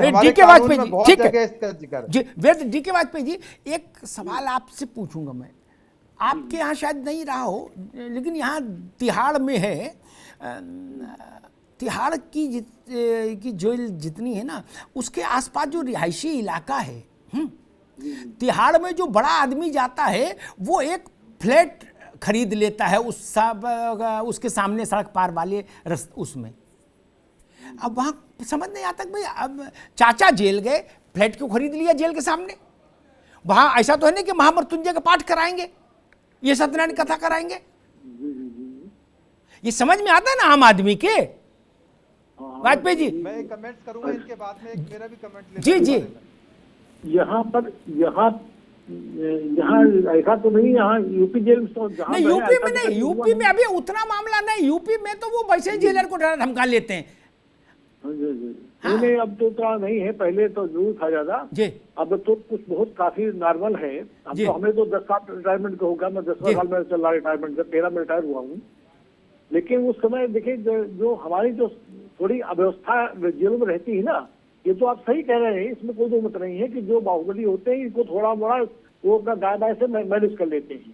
हमारे डीके कानून वाजपेयी में जी, बहुत ठीक है जगह इसका जिक्र है। जी, वेद डीके वाजपेयी जी, एक सवाल आपसे पूछूंगा मैं। आपके यहाँ शायद नहीं रहा हो, लेकिन यहाँ तिहाड़ में है। तिहाड़ की जेल जितनी है ना, उसके आसपास जो रिहायशी इलाका है, तिहाड़ में जो बड़ा आदमी जाता है वो एक फ्लैट खरीद लेता है उसके सामने सड़क पार वाले उसमें। अब वहाँ समझ नहीं आता कि भाई अब चाचा जेल गए, फ्लैट क्यों खरीद लिया जेल के सामने? वहाँ ऐसा तो है नहीं कि महामृत्युंजय का पाठ कराएंगे, ये सत्यनारायण कथा कराएंगे। ये समझ में आता है ना आम आदमी के? वाजपेयी जी, मैं कमेंट्स करूंगा इनके बाद में, एक मेरा भी कमेंट ले जी जी। यहाँ पर यहाँ ऐसा तो नहीं, यहाँ यूपी जेल तो जहाँ नहीं यूपी में नहीं, यूपी में अभी उतना मामला नहीं, यूपी में तो वो वैसे ही जेलर को डरा धमका लेते हैं। नहीं, अब तो उतना नहीं है, पहले तो जरूर था ज्यादा जी। अब तो कुछ बहुत काफी नॉर्मल है। अब तो हमें तो 10 साल रिटायरमेंट का होगा, मैं 10वां साल में चल रहा रिटायरमेंट का, 13 में रिटायर हुआ हूँ। लेकिन उस समय देखिए जो हमारी जो थोड़ी अव्यवस्था जेलों में रहती है ना, ये तो आप सही कह रहे हैं, इसमें कोई दो मत नहीं है कि जो बाहुबली होते हैं इनको थोड़ा मोड़ा वो अपना दाएं बाएं से मैनेज कर लेते हैं।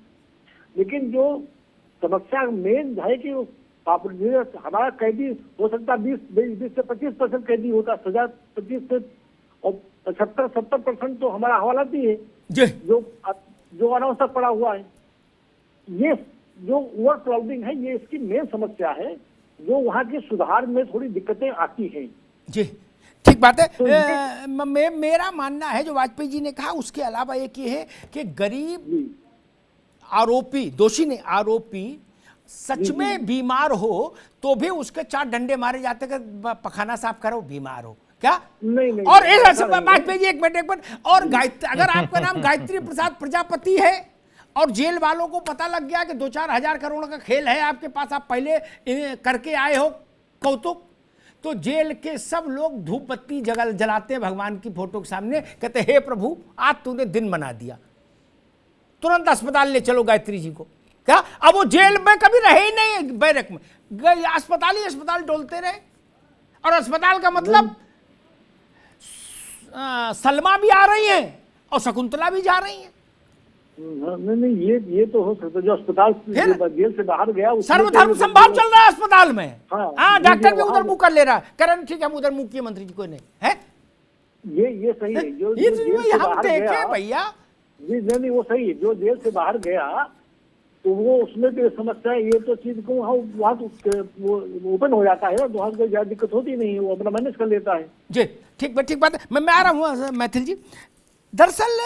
लेकिन जो समस्या मेन है कि हमारा कैदी हो सकता 20 से 25% कैदी होता, सजा 25 से और 75-70% तो हमारा हवालाती है जो अनावश्यक पड़ा हुआ है। ये जो ओवर क्राउडिंग है, ये इसकी मेन समस्या है, जो वहाँ के सुधार में थोड़ी दिक्कतें आती हैं। जी, ठीक बात है। तो मेरा मानना है जो वाजपेयी जी ने कहा, उसके अलावा एक ये है कि गरीब आरोपी, दोषी ने आरोपी सच में बीमार हो तो भी उसके 4 डंडे मारे जाते कि पखाना साफ करो, बीमार हो क्या? नहीं। और वाजपेयी जी एक मिनट और गायत्री, अगर आपका नाम गायत्री प्रसाद प्रजापति है और जेल वालों को पता लग गया कि 2-4 हजार करोड़ का खेल है आपके पास, आप पहले करके आए हो कौतुक, तो जेल के सब लोग धूप बत्ती जलाते हैं भगवान की फोटो के सामने, कहते हे प्रभु आज तूने दिन बना दिया, तुरंत अस्पताल ले चलो गायत्री जी को। क्या अब वो जेल में कभी रहे ही नहीं, बैरक में गए, अस्पताल ही अस्पताल डोलते रहे। और अस्पताल का मतलब सलमा भी आ रही है और शकुंतला भी जा रही है। नहीं, ये तो हो सकता है जो अस्पताल जेल से बाहर गया, सर्वधर्म संभाव चल रहा है अस्पताल में। हाँ, डॉक्टर भी उधर मुंह कर ले रहा है, करण ठीक है हम उधर मुख्यमंत्री जी को नहीं है, ये सही है। जो हम देखे भैया, नहीं वो सही है, जो जेल से बाहर गया तो वो उसमें भी समस्या है, ये तो चीज को वहाँ तो ओपन हो जाता है ना, तो वहाँ कोई ज्यादा दिक्कत होती नहीं है, वो अपना मैनेज कर लेता है। जी ठीक बात है। मैं आ रहा हूँ मैथिल जी। दरअसल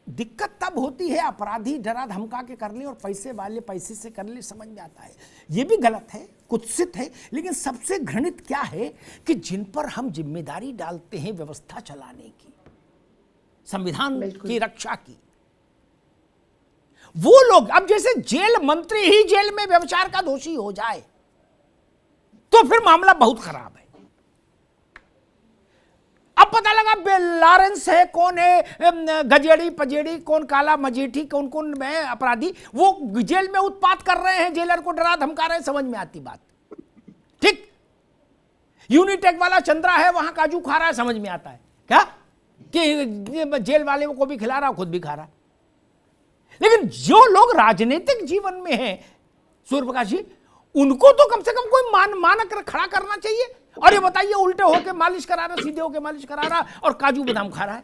दिक्कत तब होती है अपराधी डरा धमका के कर ले और पैसे वाले पैसे से कर ले, समझ में आता है, ये भी गलत है, कुत्सित है। लेकिन सबसे घृणित क्या है कि जिन पर हम जिम्मेदारी डालते हैं व्यवस्था चलाने की, संविधान की रक्षा की, वो लोग, अब जैसे जेल मंत्री ही जेल में व्यभिचार का दोषी हो जाए तो फिर मामला बहुत खराब है। अब पता लगा लॉरेंस है, कौन है गजेड़ी पजेड़ी, कौन काला मजेठी, कौन कौन है अपराधी, वो जेल में उत्पात कर रहे हैं, जेलर को डरा धमका रहे हैं, समझ में आती बात। ठीक, यूनिटेक वाला चंद्रा है वहां काजू खा रहा है, समझ में आता है क्या कि जेल वाले को भी खिला रहा, खुद भी खा रहा। लेकिन जो लोग राजनीतिक जीवन में हैं सूर्यप्रकाश जी, उनको तो कम से कम कोई मानक खड़ा करना चाहिए। और ये बताइए उल्टे होके मालिश करा रहा, सीधे होके मालिश करा रहा और काजू बादाम खा रहा है।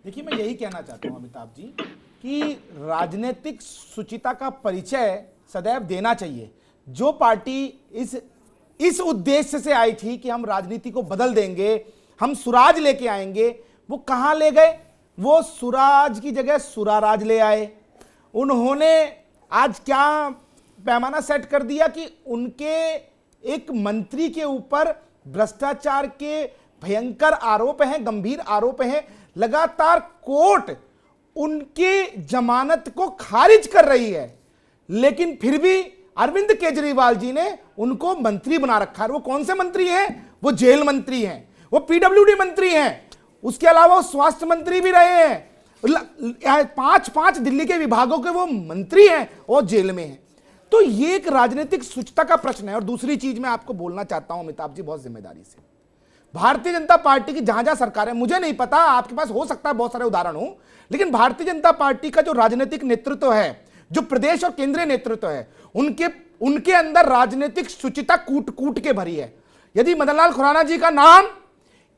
देखिए मैं यही कहना चाहता हूं अमिताभ जी कि राजनीतिक शुचिता का परिचय सदैव देना चाहिए। जो पार्टी इस उद्देश्य से आई थी कि हम राजनीति को बदल देंगे, हम सुराज लेके आएंगे, वो कहां ले गए? वो सुराज की जगह सुराराज ले आए। उन्होंने आज क्या पैमाना सेट कर दिया कि उनके एक मंत्री के ऊपर भ्रष्टाचार के भयंकर आरोप हैं, गंभीर आरोप हैं। लगातार कोर्ट उनकी जमानत को खारिज कर रही है, लेकिन फिर भी अरविंद केजरीवाल जी ने उनको मंत्री बना रखा है। वो कौन से मंत्री हैं? वो जेल मंत्री हैं, वो पीडब्ल्यूडी मंत्री हैं, उसके अलावा वो स्वास्थ्य मंत्री भी रहे हैं, 5 दिल्ली के विभागों के वो मंत्री हैं और जेल में हैं। तो ये एक राजनीतिक शुचिता का प्रश्न है। और दूसरी चीज मैं आपको बोलना चाहता हूं अमिताभ जी बहुत जिम्मेदारी से, भारतीय जनता पार्टी की जहां जहां सरकार है, मुझे नहीं पता, आपके पास हो सकता है बहुत सारे उदाहरण हो, लेकिन भारतीय जनता पार्टी का जो राजनीतिक नेतृत्व है, जो प्रदेश और केंद्रीय नेतृत्व है, उनके अंदर राजनीतिक शुचिता कूट कूट के भरी है। यदि मदन लाल खुराना जी का नाम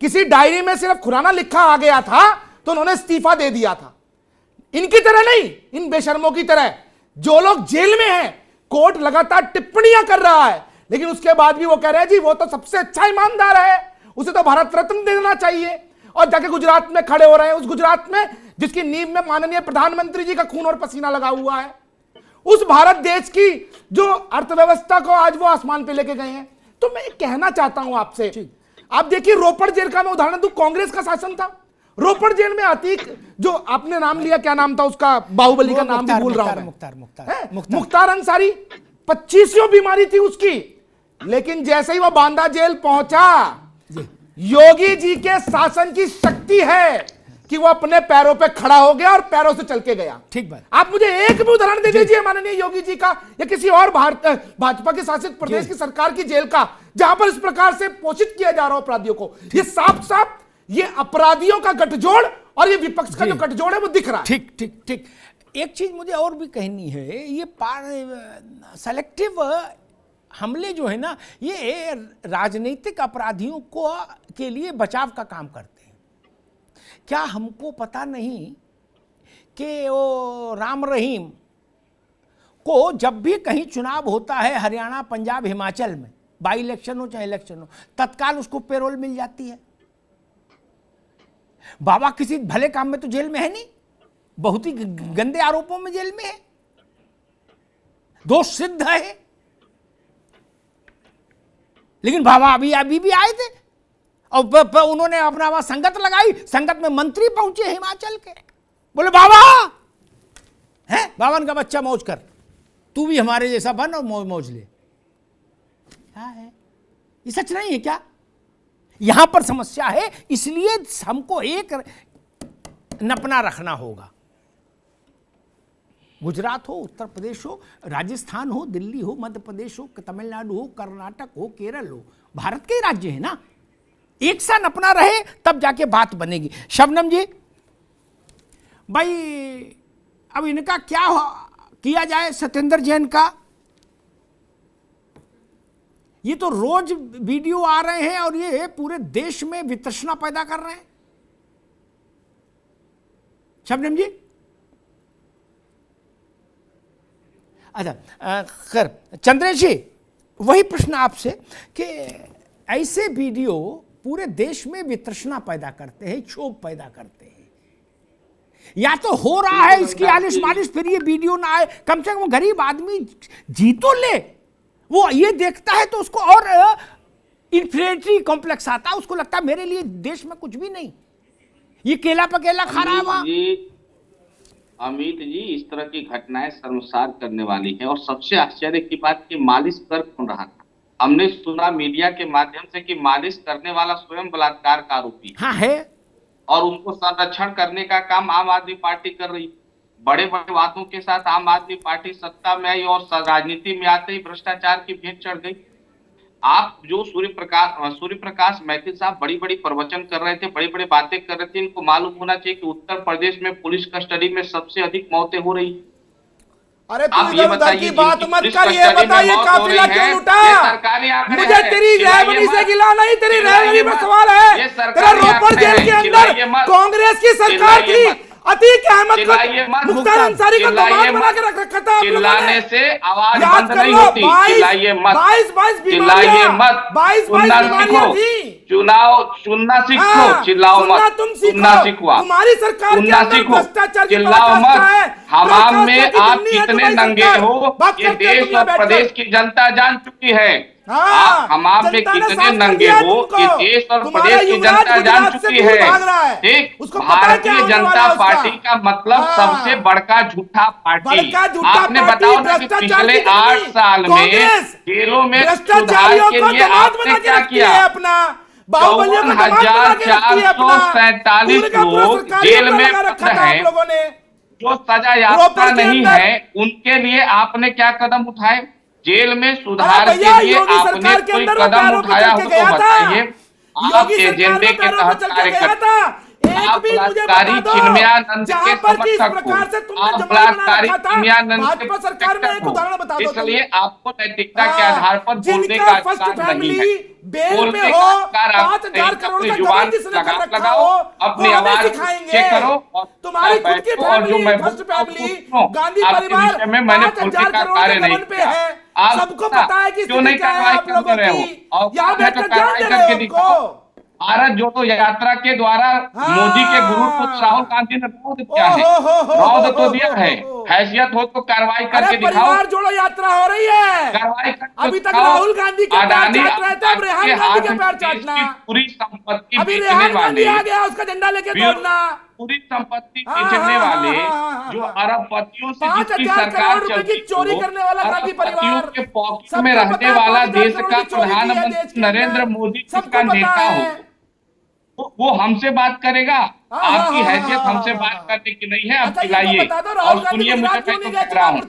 किसी डायरी में सिर्फ खुराना लिखा आ गया था तो उन्होंने इस्तीफा दे दिया था। इनकी तरह नहीं, इन बेशर्मों की तरह जो लोग जेल में हैं, कोर्ट लगातार टिप्पणियां कर रहा है, लेकिन उसके बाद भी वो कह रहे हैं जी वो तो सबसे अच्छा ईमानदार है, उसे तो भारत रत्न देना चाहिए, और जाके गुजरात में खड़े हो रहे हैं, उस गुजरात में जिसकी नींव में माननीय प्रधानमंत्री जी का खून और पसीना लगा हुआ है, उस भारत देश की जो अर्थव्यवस्था को आज वो आसमान पे लेके गए हैं। तो मैं कहना चाहता हूं आपसे, आप देखिए रोपड़ जेल का मैं उदाहरण दूं, कांग्रेस का शासन था, रोपड़ जेल में अतीक, जो आपने नाम लिया, क्या नाम था उसका, बाहुबली का नाम भी भूल रहा हूं, मुख्तार अंसारी, 25 बीमारी थी उसकी, लेकिन जैसे ही वो बांदा जेल पहुंचा, योगी जी के शासन की शक्ति है कि वो अपने पैरों पे खड़ा हो गया और पैरों से चल के गया। ठीक बात। आप मुझे एक भी उदाहरण दे दीजिए माननीय योगी जी का या किसी और भाजपा के शासित प्रदेश की सरकार की जेल का, जहां पर इस प्रकार से पोषित किया जा रहा हो अपराधियों को। ये साफ साफ ये अपराधियों का गठजोड़ और ये विपक्ष का जो गठजोड़ है वो दिख रहा है। ठीक ठीक ठीक। एक चीज मुझे और भी कहनी है, ये सेलेक्टिव हमले जो है ना, ये राजनीतिक अपराधियों को के लिए बचाव का काम करते हैं। क्या हमको पता नहीं कि वो राम रहीम को जब भी कहीं चुनाव होता है, हरियाणा, पंजाब, हिमाचल में, बाई इलेक्शन हो चाहे इलेक्शन हो, तत्काल उसको पेरोल मिल जाती है। बाबा किसी भले काम में तो जेल में है नहीं, बहुत ही गंदे आरोपों में जेल में है, दोष सिद्ध है, लेकिन बाबा अभी भी आए थे और उन्होंने अपना वहां संगत लगाई, संगत में मंत्री पहुंचे हिमाचल के, बोले बाबा है, बावन का बच्चा मौज कर, तू भी हमारे जैसा बन और मौज ले। क्या है ये, सच नहीं है क्या? यहां पर समस्या है, इसलिए हमको एक नपना रखना होगा। गुजरात हो, उत्तर प्रदेश हो, राजस्थान हो, दिल्ली हो, मध्य प्रदेश हो, तमिलनाडु हो, कर्नाटक हो, केरल हो, भारत के राज्य है ना, एक सा नपना रहे तब जाके बात बनेगी। शबनम जी, भाई अब इनका क्या किया जाए, सत्येंद्र जैन का? ये तो रोज वीडियो आ रहे हैं और ये पूरे देश में वितृष्णा पैदा कर रहे हैं। शबनम जी, अच्छा खैर, चंद्रेश जी, वही प्रश्न आपसे कि ऐसे वीडियो पूरे देश में वितृष्णा पैदा करते हैं, क्षोभ पैदा करते हैं। या तो हो रहा है इसकी आलिश मालिश, फिर ये वीडियो ना आए, कम से कम गरीब आदमी जी तो ले, वो ये देखता है तो उसको और इन्फीरियरिटी कॉम्प्लेक्स आता है, उसको लगता है मेरे लिए देश में कुछ भी नहीं, ये केला पकेला खा रहा है। अमित जी, इस तरह की घटनाएं शर्मसार करने वाली है, और सबसे आश्चर्य की बात कि मालिश कर कौन रहा था? हमने सुना मीडिया के माध्यम से कि मालिश करने वाला स्वयं बलात्कार का आरोपी है, और उनको संरक्षण करने का काम आम आदमी पार्टी कर रही। बड़े बड़े वादों के साथ आम आदमी पार्टी सत्ता में आई और राजनीति में आते ही भ्रष्टाचार की भेंट चढ़ गई। आप जो सूर्य प्रकाश मैथिल साहब बड़ी बड़ी प्रवचन कर रहे थे, बड़ी बड़ी बातें कर रहे थे, इनको मालूम होना चाहिए कि उत्तर प्रदेश में पुलिस कस्टडी में सबसे अधिक मौतें हो रही। अरे आप ये बताइए, बात मत कर, ये बताइए काफिला क्यों लूटा? मुझे तेरी रहबरी से गिला नहीं, तेरी रहबरी में सवाल है। तेरा रोपड़ जेल के अंदर कांग्रेस की सरकार थी, अतीक अहमद को, मुख्तार अंसारी को दामाद बना के रख रखा था। चिल्लाने से आवाज बंद नहीं होती, चिल्लाइए मत, 22 चिल्लाइए मत, 22 बीमारियां थी। सुनना सीखो, चिल्लाओ मत, सुनना सीखो, तुम्हारी सरकार सुनना सीखो, चिल्लाओ मत। हमाम में आप कितने नंगे हो ये देश और प्रदेश की जनता जान चुकी है। आप हमाम में कितने नंगे हो ये देश और प्रदेश की जनता जान चुकी है। ठीक, भारतीय जनता पार्टी का मतलब सबसे बड़का झूठा पार्टी। आपने बताओ ना कि पिछले 8 साल में जेलों में सुधार के लिए आपने क्या किया? 54,447 लोग जेल में बंद हैं, जो सजा याफ्ता नहीं है, उनके लिए आपने क्या कदम उठाए? जेल में सुधार के लिए आपने कोई कदम उठाया हो तो बताइए। आप एजेंडे के तहत कार्य करते हैं। आप बलात्कारी चिन्मयानंद के समर्थक हो, आप बलात्कारी चिन्मयानंद के समर्थक हो, इसलिए आपको नैतिकता के आधार पर बोलने का अधिकार नहीं है। बोलने का अधिकार अपनी जुबान लगाओ, अपनी आवाज चेक करो और बैठो, और जो मैं आपके विषय में मैंने बोलने का कार्य नहीं किया। आप सबको पता है कि क्यों नहीं कार्रवाई कर रहे हो? और कार्रवाई करके दिखाओ। भारत जोड़ो यात्रा के द्वारा मोदी के गुरु को राहुल गांधी ने रौद दिया है, रौद तो दिया है, हैसियत हो तो कार्रवाई करके दिखाओ। परिवार जोड़ो यात्रा हो रही है, कार्रवाई करके अभी तक राहुल गांधी के पैर चाट रहे थे, अब रेहान गांधी के पैर चाटना, पूरी संपत्ति अभी बेचने रेहान गांधी वाले, आ गया उसका झंडा लेके दौड़ना, पूरी संपत्ति बेचने वाले जो अरबपतियों से जिसकी 5,000 सरकार करोड़ रुपए की चलती चोरी करने वाला गांधी परिवार, अरबपतियों के पॉकेट में रहने वाला देश का प्रधानमंत्री नरेंद्र मोदी जिसका नेता हो, वो हमसे बात करेगा? आपकी हैसियत हमसे बात करने की नहीं है। आप खिलाइए और सुनिए, मुझे मैं तो कह रहा हूँ,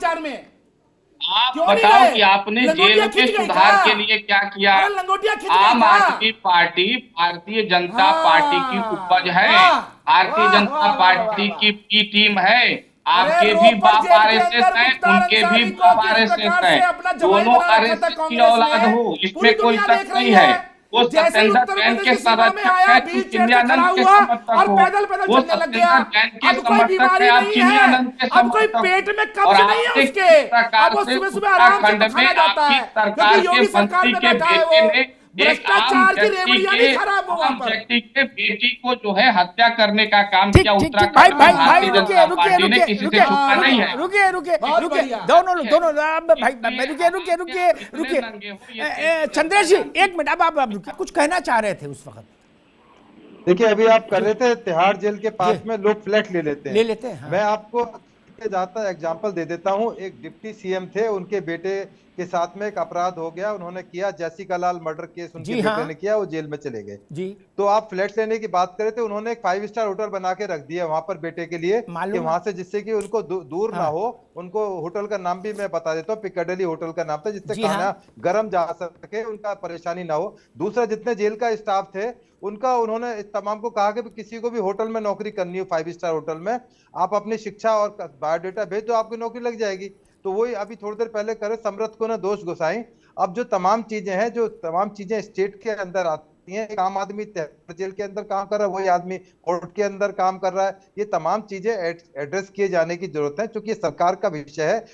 आप बताओ कि आपने जेल के सुधार के लिए क्या किया? आम आदमी पार्टी भारतीय जनता पार्टी की उपज है, भारतीय जनता पार्टी की टीम है। आपके भी बाप आरएसएस हैं, उनके भी बाप आरएसएस हैं, दोनों आरएसएस की औलाद हो, इसमें कोई शक नहीं है। वो सत्येंद्र जैन के संरक्षक है, तुम चिन्मयानंद के समर्थक हो। वो सत्येंद्र जैन के समर्थक है, आप चिन्मयानंद के समर्थक हो। और आपने किस प्रकार से उत्तराखंड में आपकी सरकार के मंत्री के बेटे ने एक आम व्यक्ति के बेटी को जो है हत्या करने का काम किया उत्तराखंड में। भारतीय जनता पार्टी ने किसी से छुपा नहीं है। रुकिए दोनों भाई रुकिए चंद्रेश जी, एक मिनट, अब आप कुछ कहना चाह रहे थे उस वक्त। देखिए, अभी आप कर रहे थे तिहाड़ जेल के पास में लोग फ्लैट ले लेते हैं। हाँ। मैं आपको जाता एग्जांपल दे देता हूं। एक डिप्टी सीएम थे, उनके बेटे के साथ में एक अपराध हो गया, उन्होंने किया, जैसिका लाल मर्डर केस उनके बेटे ने किया, वो जेल में चले गए जी। तो आप फ्लैट लेने की बात करें तो उन्होंने एक 5 स्टार होटल बना के रख दिया वहां पर बेटे के लिए, कि वहां से जिससे कि उनको दूर ना हो। उनको होटल का नाम भी मैं बता देता हूँ, पिकाडेली होटल का नाम था, जिससे खाना गर्म जा सके, उनका परेशानी ना हो। दूसरा, जितने जेल का स्टाफ थे उनका उन्होंने तमाम को कहा कि किसी को भी होटल में नौकरी करनी हो 5 स्टार होटल में, आप अपनी शिक्षा और बायोडाटा भेज दो, आपकी नौकरी लग जाएगी। तो वही अभी थोड़ी देर पहले करे समरथ को ना दोष घुसाई। अब जो तमाम चीजें हैं, जो तमाम चीजें स्टेट के अंदर आती हैं, एक आम आदमी जेल के अंदर काम कर रहा है, वही आदमी कोर्ट के अंदर काम कर रहा है, ये तमाम चीजें एड्रेस किए जाने की जरूरत है, क्योंकि ये सरकार का विषय है।